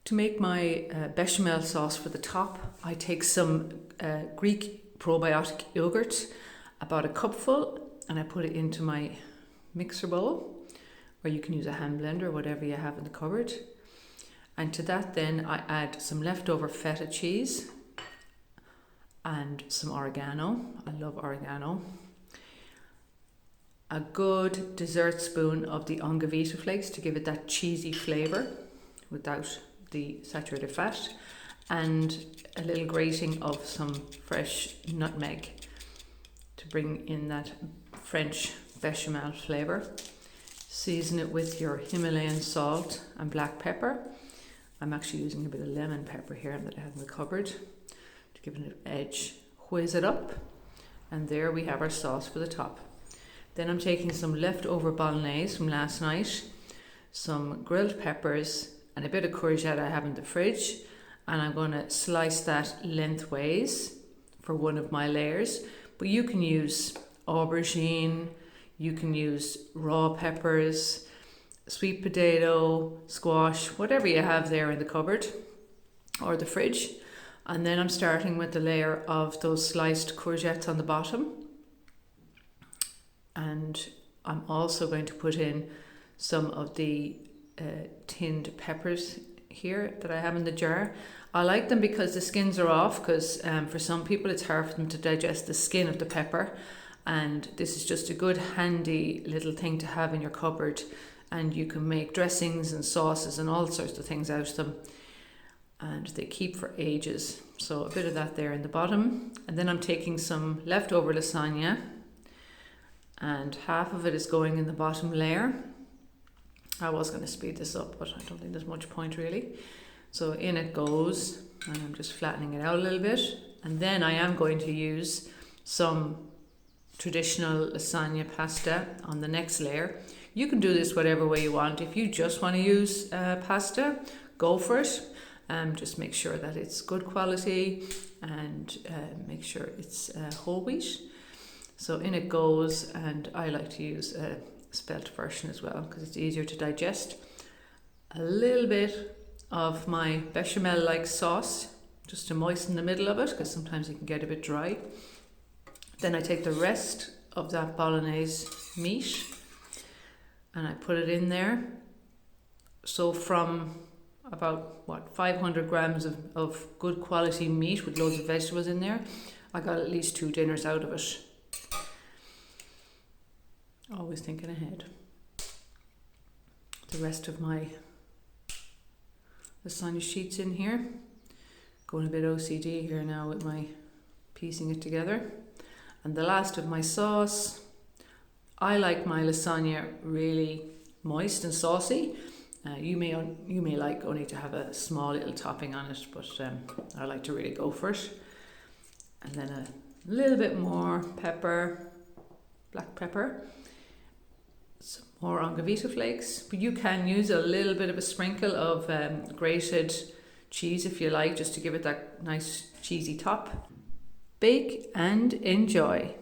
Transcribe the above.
To make my bechamel sauce for the top, I take some Greek probiotic yogurt, about a cupful, and I put it into my mixer bowl, or you can use a hand blender, whatever you have in the cupboard. And to that then I add some leftover feta cheese and some oregano. I love oregano. A good dessert spoon of the Ongavita flakes to give it that cheesy flavour without the saturated fat, and a little grating of some fresh nutmeg to bring in that French bechamel flavour. Season it with your Himalayan salt and black pepper. I'm actually using a bit of lemon pepper here that I have in the cupboard to give it an edge. Whiz it up, and there we have our sauce for the top. Then I'm taking some leftover bolognese from last night, some grilled peppers, and a bit of courgette I have in the fridge, and I'm going to slice that lengthways for one of my layers. But you can use aubergine, you can use raw peppers, sweet potato, squash, whatever you have there in the cupboard or the fridge. And then I'm starting with the layer of those sliced courgettes on the bottom. And I'm also going to put in some of the tinned peppers here that I have in the jar. I like them because the skins are off, because for some people it's hard for them to digest the skin of the pepper, and this is just a good handy little thing to have in your cupboard, and you can make dressings and sauces and all sorts of things out of them, and they keep for ages. So a bit of that there in the bottom, and then I'm taking some leftover lasagna, and half of it is going in the bottom layer. I was going to speed this up, but I don't think there's much point really. So in it goes, and I'm just flattening it out a little bit. And then I am going to use some traditional lasagna pasta on the next layer. You can do this whatever way you want. If you just want to use pasta, go for it. Just make sure that it's good quality, and make sure it's whole wheat. So in it goes, and I like to use a spelt version as well because it's easier to digest. A little bit of my bechamel like sauce just to moisten the middle of it, because sometimes it can get a bit dry. Then I take the rest of that bolognese meat and I put it in there. So from about 500 grams of good quality meat with loads of vegetables in there, I got at least 2 dinners out of it. Always thinking ahead. The rest of my lasagna sheets in here. Going a bit OCD here now with my piecing it together. And the last of my sauce. I like my lasagna really moist and saucy. You may like only to have a small little topping on it, but I like to really go for it. And then a little bit more pepper, black pepper. Some more Ongavita flakes, but you can use a little bit of a sprinkle of grated cheese if you like, just to give it that nice cheesy top. Bake and enjoy.